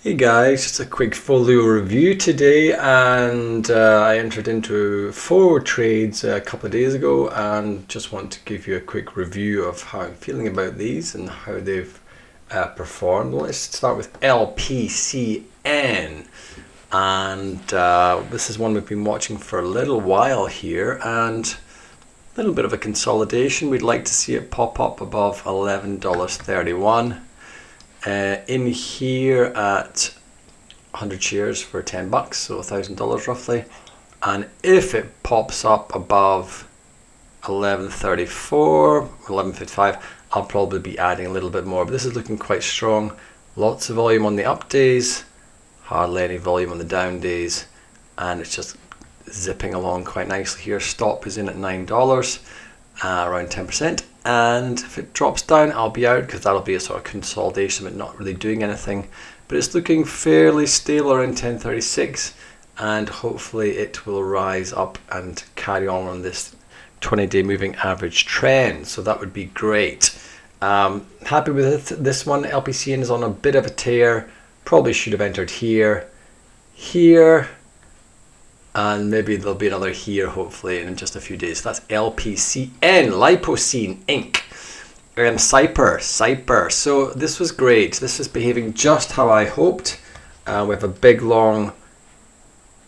Hey guys, just a quick folio review today, and I entered into 4 trades a couple of days ago and just want to give you a quick review of how I'm feeling about these and how they've performed. Let's start with LPCN, and this is one we've been watching for a little while here, and a little bit of a consolidation. We'd like to see it pop up above $11.31. In here at 100 shares for 10 bucks, so $1,000 roughly. And if it pops up above 11.34, 11.55, I'll probably be adding a little bit more. But this is looking quite strong. Lots of volume on the up days, hardly any volume on the down days, and it's just zipping along quite nicely here. Stop is in at $9, around 10%. And if it drops down, I'll be out because that'll be a sort of consolidation but not really doing anything. But it's looking fairly stable around 10.36, and hopefully it will rise up and carry on this 20-day moving average trend. So that would be great. Happy with it. This one, LPCN, is on a bit of a tear. Probably should have entered here, and maybe there'll be another here hopefully in just a few days. That's LPCN, Lipocene Inc. SYPR. So this was great. This is behaving just how I hoped. We have a big long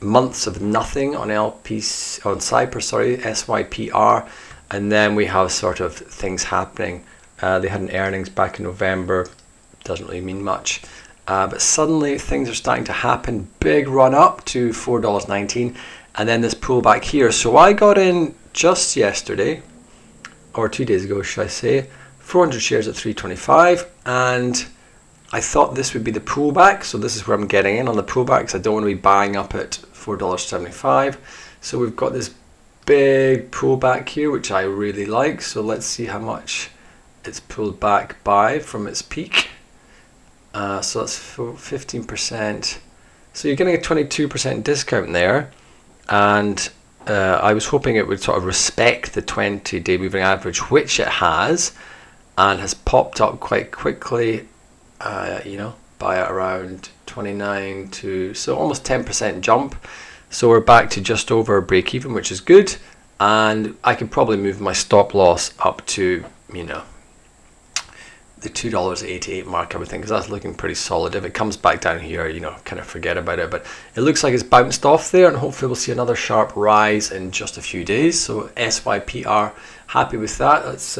months of nothing on SYPR, and then we have sort of things happening. They had an earnings back in November. Doesn't really mean much. But suddenly things are starting to happen. Big run up to $4.19, and then this pullback here. So I got in just yesterday, or 2 days ago should I say, 400 shares at $3.25, and I thought this would be the pullback. So this is where I'm getting in on the pullbacks. I don't want to be buying up at $4.75. So we've got this big pullback here, which I really like. So let's see how much it's pulled back by from its peak. So that's 15%. So you're getting a 22% discount there, and I was hoping it would sort of respect the 20-day moving average, which it has, and has popped up quite quickly. By around 29 to so almost 10% jump. So we're back to just over break even, which is good, and I can probably move my stop loss up to the $2.88 mark, I would think, because that's looking pretty solid. If it comes back down here, kind of forget about it. But it looks like it's bounced off there, and hopefully we'll see another sharp rise in just a few days. So SYPR, happy with that. That's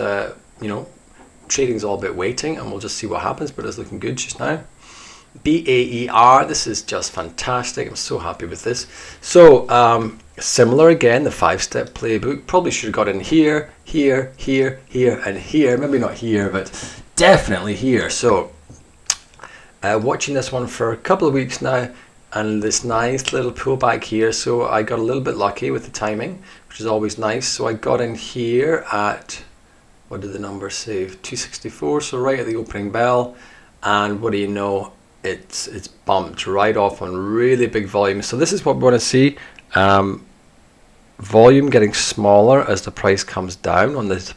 trading's all a bit waiting, and we'll just see what happens. But it's looking good just now. BAER, this is just fantastic. I'm so happy with this. So similar again, the 5-step playbook. Probably should have got in here, and here. Maybe not here, but definitely here. So watching this one for a couple of weeks now, and this nice little pullback here. So I got a little bit lucky with the timing, which is always nice. So I got in here at, what did the number say, 264, so right at the opening bell. And what do you know, it's bumped right off on really big volume. So this is what we want to see. Volume getting smaller as the price comes down. On the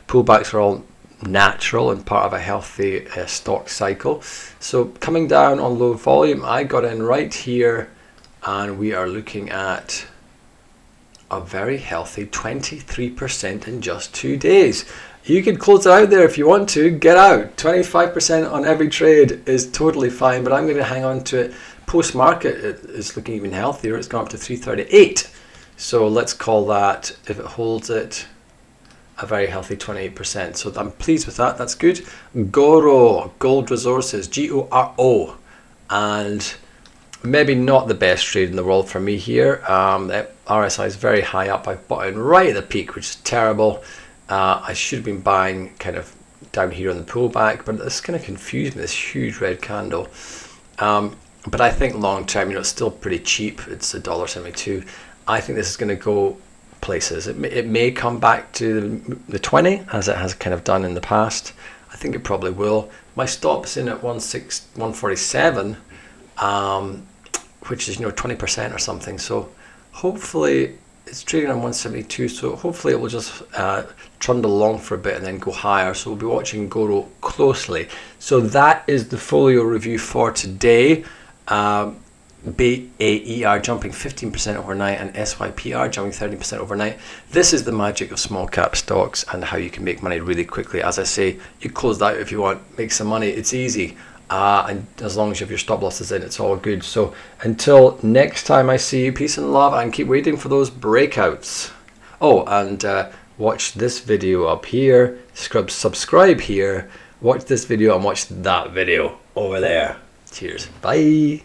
pullbacks are all natural and part of a healthy stock cycle. So coming down on low volume, I got in right here, and we are looking at a very healthy 23% in just 2 days. You can close it out there if you want to. Get out. 25% on every trade is totally fine, but I'm going to hang on to it. Post market, it is looking even healthier. It's gone up to 338. So let's call that, if it holds it, a very healthy 28%. So I'm pleased with that. That's good. GORO, Gold Resources, GORO, and maybe not the best trade in the world for me here. The RSI is very high up. I bought in right at the peak, which is terrible. I should have been buying kind of down here on the pullback, but this kind of confused me, this huge red candle. But I think long term, it's still pretty cheap. It's $1.72. I think this is going to go places. It may come back to the 20, as it has kind of done in the past. I think it probably will. My stop's in at 147, which is 20% or something. So hopefully it's trading on 172, so hopefully it will just trundle along for a bit and then go higher. So we'll be watching GORO closely. So that is the folio review for today. BAER jumping 15% overnight and SYPR jumping 30% overnight. This is the magic of small cap stocks and how you can make money really quickly. As I say, you close that out if you want, make some money, it's easy. And as long as you have your stop losses in, it's all good. So until next time I see you, peace and love, and keep waiting for those breakouts. Oh, and watch this video up here, subscribe here, watch this video and watch that video over there. Cheers, bye.